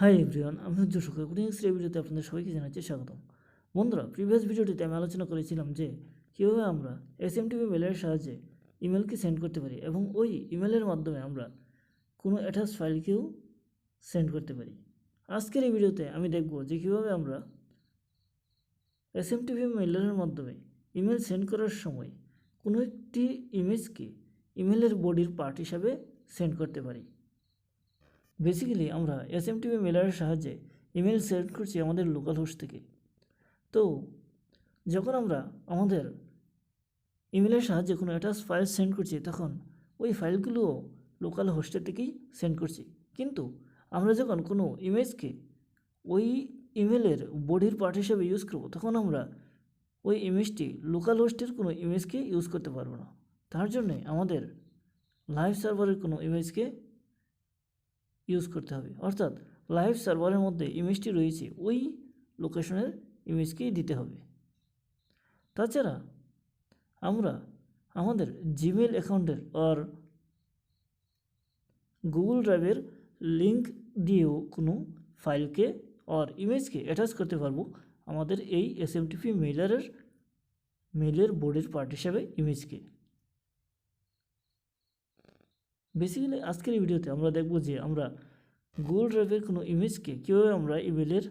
Hi everyone, আমি হচ্ছে সুখে কোডিং এই ভিডিওতে আপনাদের সবাইকে জানাচ্ছি স্বাগতম। বন্ধুরা, প্রিভিয়াস ভিডিওটিতে আমি আলোচনা করেছিলাম যে কীভাবে আমরা এসএমটিপি মেলের সাহায্যে ইমেলকে সেন্ড করতে পারি এবং ওই ইমেলের মাধ্যমে আমরা কোনো অ্যাটাচ ফাইলকেও সেন্ড করতে পারি। আজকের এই ভিডিওতে আমি দেখব যে কীভাবে আমরা এসএমটিপি মেলের মাধ্যমে ইমেল সেন্ড করার সময় কোনো একটি ইমেজকে ইমেলের বডির পার্ট হিসাবে সেন্ড করতে পারি। বেসিক্যালি আমরা এসএমটিপি মেলারের সাহায্যে ইমেল সেন্ড করছি আমাদের লোকাল হোস্ট থেকে। তো যখন আমরা আমাদের ইমেলের সাহায্যে কোনো অ্যাটাচ ফাইল সেন্ড করছি তখন ওই ফাইলগুলোও লোকাল হোস্টের থেকেই সেন্ড করছি। কিন্তু আমরা যখন কোনো ইমেজকে ওই ইমেলের বডির পার্ট হিসেবে ইউজ করব তখন আমরা ওই ইমেজটি লোকাল হোস্টের কোনো ইমেজকে ইউজ করতে পারবো না। তার জন্যে আমাদের লাইভ সার্ভারের কোনো ইমেজকে ইউজ করতে হবে, অর্থাৎ লাইভ সার্ভারের মধ্যে ইমেজটি রয়েছে ওই লোকেশনের ইমেজকেই দিতে হবে। তাছাড়া আমরা আমাদের জিমেল অ্যাকাউন্টের আর গুগল ড্রাইভের লিঙ্ক দিয়েও কোনো ফাইলকে আর ইমেজকে অ্যাটাচ করতে পারবো আমাদের এই এসএমটিপি মেলের বোর্ডের পার্ট হিসাবে ইমেজকে। বেসিক্যালি আজকের এই ভিডিওতে আমরা দেখব যে আমরা গুগল ড্রাইভের কোনো ইমেজকে কীভাবে আমরা ইমেলের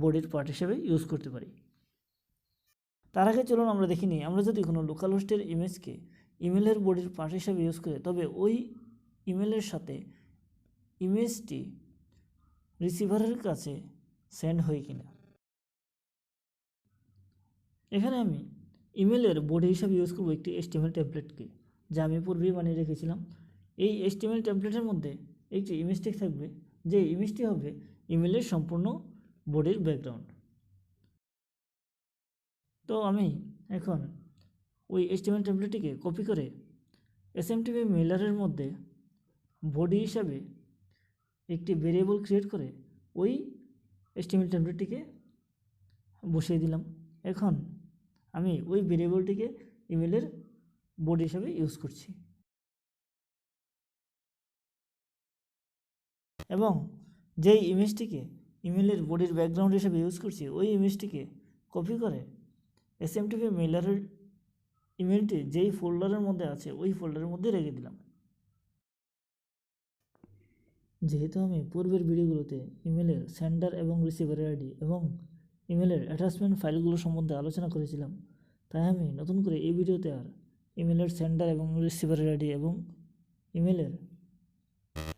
বডির পার্ট হিসেবে ইউজ করতে পারি। তার আগে চলুন আমরা দেখে নিই, আমরা যদি কোনো লোকাল হোস্টের ইমেজকে ইমেলের বডির পার্ট হিসেবে ইউজ করি তবে ওই ইমেলের সাথে ইমেজটি রিসিভারের কাছে সেন্ড হয় কিনা। এখানে আমি ইমেলের বডি হিসাবে ইউজ করব একটি HTML টেমপ্লেটকে, যা আমি পূর্বেই বানিয়ে রেখেছিলাম। এই HTML টেমপ্লেটের মধ্যে একটি ইমেজ টেক থাকবে, যে ইমেজটি হবে ইমেলের সম্পূর্ণ বডির ব্যাকগ্রাউন্ড। তো আমি এখন ওই HTML টেমপ্লেটটিকে কপি করে এসএমটিপি মেলারের মধ্যে বডি হিসাবে একটি ভেরিয়েবল ক্রিয়েট করে ওই HTML টেমপ্লেটটিকে বসিয়ে দিলাম। এখন আমি ওই ভেরিয়েবলটিকে ইমেলের বডি হিসাবে ইউজ করছি এবং যেই ইমেজটিকে ইমেলের বডির ব্যাকগ্রাউন্ড হিসেবে ইউজ করছি ওই ইমেজটিকে কপি করে এসএমটিপি মেলারের ইমেলটি যেই ফোল্ডারের মধ্যে আছে ওই ফোল্ডারের মধ্যে রেখে দিলাম। যেহেতু আমি পূর্বের ভিডিওগুলোতে ইমেলের সেন্ডার এবং রিসিভারের আইডি এবং ইমেলের অ্যাটাচমেন্ট ফাইলগুলো সম্বন্ধে আলোচনা করেছিলাম, তাই আমি নতুন করে এই ভিডিওতে আর ইমেলের সেন্ডার এবং রিসিভারের আইডি এবং ইমেলের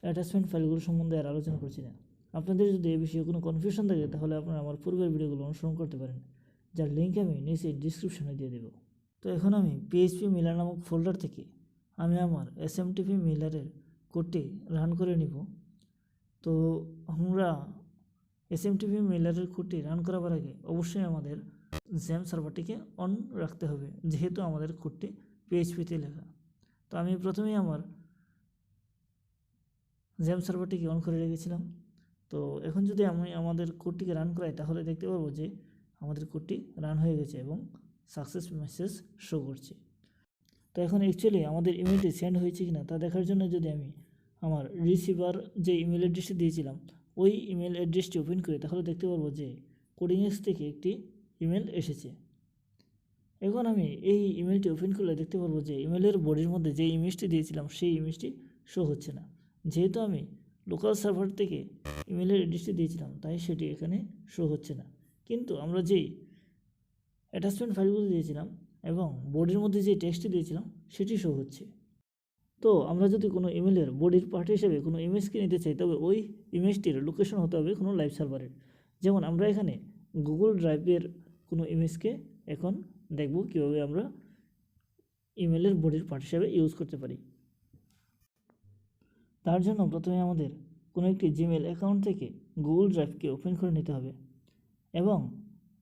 অ্যাটাচমেন্ট ফাইলগুলো সম্বন্ধে আর আলোচনা করছি না। আপনাদের যদি এই বিষয়ে কোনো কনফিউশন থাকে তাহলে আপনারা আমার পূর্বের ভিডিওগুলো অনুসরণ করতে পারেন, যার লিঙ্ক আমি নিচে ডিসক্রিপশনে দিয়ে দেব। তো এখন আমি PHP মেলার নামক ফোল্ডার থেকে আমি আমার এসএমটিপি মেলারের কোডটি রান করে নিব। তো আমরা এসএমটিপি মেলারের কোডটি রান করাবার আগে অবশ্যই আমাদের জেম সার্ভারটিকে অন রাখতে হবে, যেহেতু আমাদের কোডটি PHP-তে লেখা। তো আমি প্রথমেই আমার জেম সার্ভারটিকে অন করে রেখেছিলাম। তো এখন যদি আমি আমাদের কোডটিকে রান করাই তাহলে দেখতে পারবো যে আমাদের কোডটি রান হয়ে গেছে এবং সাকসেস মেসেজ শো করছে। তো এখন অ্যাকচুয়ালি আমাদের ইমেলটি সেন্ড হয়েছে কিনা তা দেখার জন্য যদি আমি আমার রিসিভার যে ইমেল অ্যাড্রেসটি দিয়েছিলাম ওই ইমেল অ্যাড্রেসটি ওপেন করি তাহলে দেখতে পারবো যে কোডিংএক্স থেকে একটি ইমেল এসেছে। এখন আমি এই ইমেলটি ওপেন করলে দেখতে পারবো যে ইমেলের বডির মধ্যে যে ইমেজটি দিয়েছিলাম সেই ইমেজটি শো হচ্ছে না। যেহেতু আমি লোকাল সার্ভার থেকে ইমেলের অ্যাড্রেসটি দিয়েছিলাম তাই সেটি এখানে শো হচ্ছে না, কিন্তু আমরা যেই অ্যাটাচমেন্ট ফাইলগুলো দিয়েছিলাম এবং বডির মধ্যে যে টেক্সটটি দিয়েছিলাম সেটি শো হচ্ছে। তো আমরা যদি কোনো ইমেলের বডির পার্ট হিসেবে কোনো ইমেজকে নিতে চাই তবে ওই ইমেজটির লোকেশন হতে হবে কোনো লাইভ সার্ভারের। যেমন আমরা এখানে গুগল ড্রাইভের কোনো ইমেজকে এখন দেখব কীভাবে আমরা ইমেলের বডির পার্ট হিসেবে ইউজ করতে পারি। তার জন্য প্রথমে আমাদের কোনো একটি জিমেল অ্যাকাউন্ট থেকে গুগল ড্রাইভকে ওপেন করে নিতে হবে এবং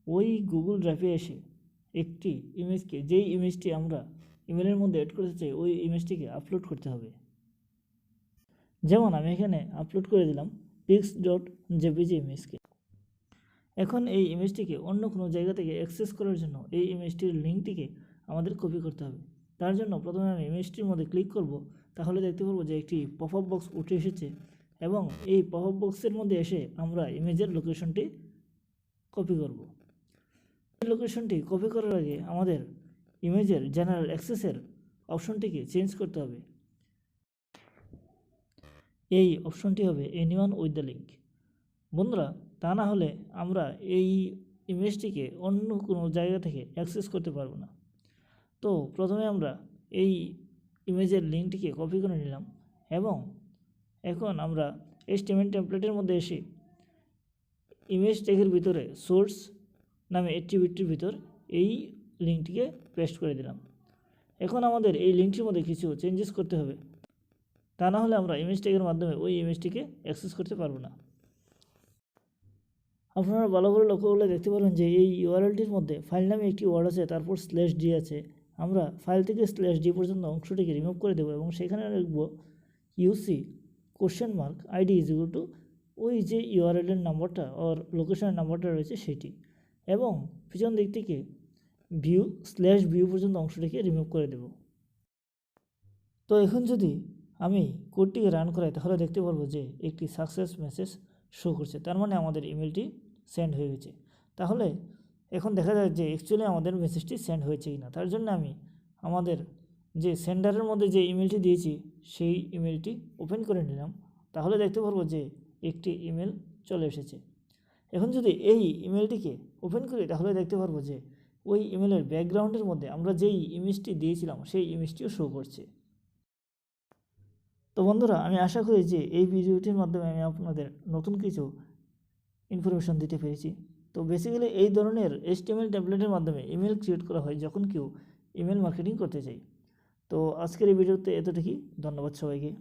ওই গুগল ড্রাইভে এসে একটি ইমেজকে, যেই ইমেজটি আমরা ইমেলের মধ্যে অ্যাড করতে চাই ওই ইমেজটিকে আপলোড করতে হবে। যেমন আমি এখানে আপলোড করে দিলাম pics.jpg ইমেজকে। এখন এই ইমেজটিকে অন্য কোনো জায়গা থেকে অ্যাক্সেস করার জন্য এই ইমেজটির লিঙ্কটিকে আমাদের কপি করতে হবে। তার জন্য প্রথমে আমি ইমেজটির মধ্যে ক্লিক করব, তাহলে দেখতে পারবো যে একটি পপআপ বক্স উঠে এসেছে এবং এই পপআপ বক্সের মধ্যে এসে আমরা ইমেজের লোকেশনটি কপি করব। এই লোকেশনটি কপি করার আগে আমাদের ইমেজের জেনারেল অ্যাক্সেসের অপশনটিকে চেঞ্জ করতে হবে। এই অপশনটি হবে এনিওয়ান উইথ দ্য লিঙ্ক। বন্ধুরা, তা না হলে আমরা এই ইমেজটিকে অন্য কোনো জায়গা থেকে অ্যাক্সেস করতে পারবো না। তো প্রথমে আমরা এই ইমেজের লিঙ্কটিকে কপি করে নিলাম এবং এখন আমরা HTML টেমপ্লেটের মধ্যে এসে ইমেজ ট্যাগের ভিতরে সোর্স নামে অ্যাট্রিবিউটটির ভিতর এই লিঙ্কটিকে পেস্ট করে দিলাম। এখন আমাদের এই লিঙ্কটির মধ্যে কিছু চেঞ্জেস করতে হবে, তা না হলে আমরা ইমেজ ট্যাগের মাধ্যমে ওই ইমেজটিকে অ্যাক্সেস করতে পারবো না। আপনারা ভালো করে লক্ষ্য করলে দেখতে পারবেন যে এই ইউআরএলটির মধ্যে ফাইল নামে একটি ওয়ার্ড আছে, তারপর /d আছে। আমরা ফাইল থেকে /d পর্যন্ত অংশটিকে রিমুভ করে দেবো এবং সেখানে লিখব ইউসি $ID = ওই যে ইউআরএলের নাম্বারটা ওর লোকেশনের নাম্বারটা রয়েছে সেটি, এবং পিছন দিক থেকে view পর্যন্ত অংশটিকে রিমুভ করে দেব। তো এখন যদি আমি কোডটিকে রান করাই তাহলে দেখতে পারবো যে একটি সাকসেস মেসেজ শো করছে, তার মানে আমাদের ইমেলটি সেন্ড হয়ে গেছে। তাহলে এখন দেখা যায় যে অ্যাকচুয়ালি আমাদের মেসেজটি সেন্ড হয়েছে কিনা। তার জন্য আমি আমাদের যে সেন্ডারের মধ্যে যে ইমেলটি দিয়েছি সেই ইমেলটি ওপেন করে নিলাম। তাহলে দেখতে পারবো যে একটি ইমেল চলে এসেছে। এখন যদি এই ইমেলটিকে ওপেন করি তাহলে দেখতে পারবো যে ওই ইমেলের ব্যাকগ্রাউন্ডের মধ্যে আমরা যেই ইমেজটি দিয়েছিলাম সেই ইমেজটিও শো করছে। তো বন্ধুরা, আমি আশা করি যে এই ভিডিওটির মাধ্যমে আমি আপনাদের নতুন কিছু ইনফরমেশন দিতে পেরেছি। তো বেসিক্যালি এই ধরনের HTML টেমপ্লেটের মাধ্যমে ইমেল ক্রিয়েট করা হয় যখন কেউ ইমেল মার্কেটিং করতে চায়। তো আজকের এই ভিডিওতে এতটুকুই। ধন্যবাদ সবাইকে।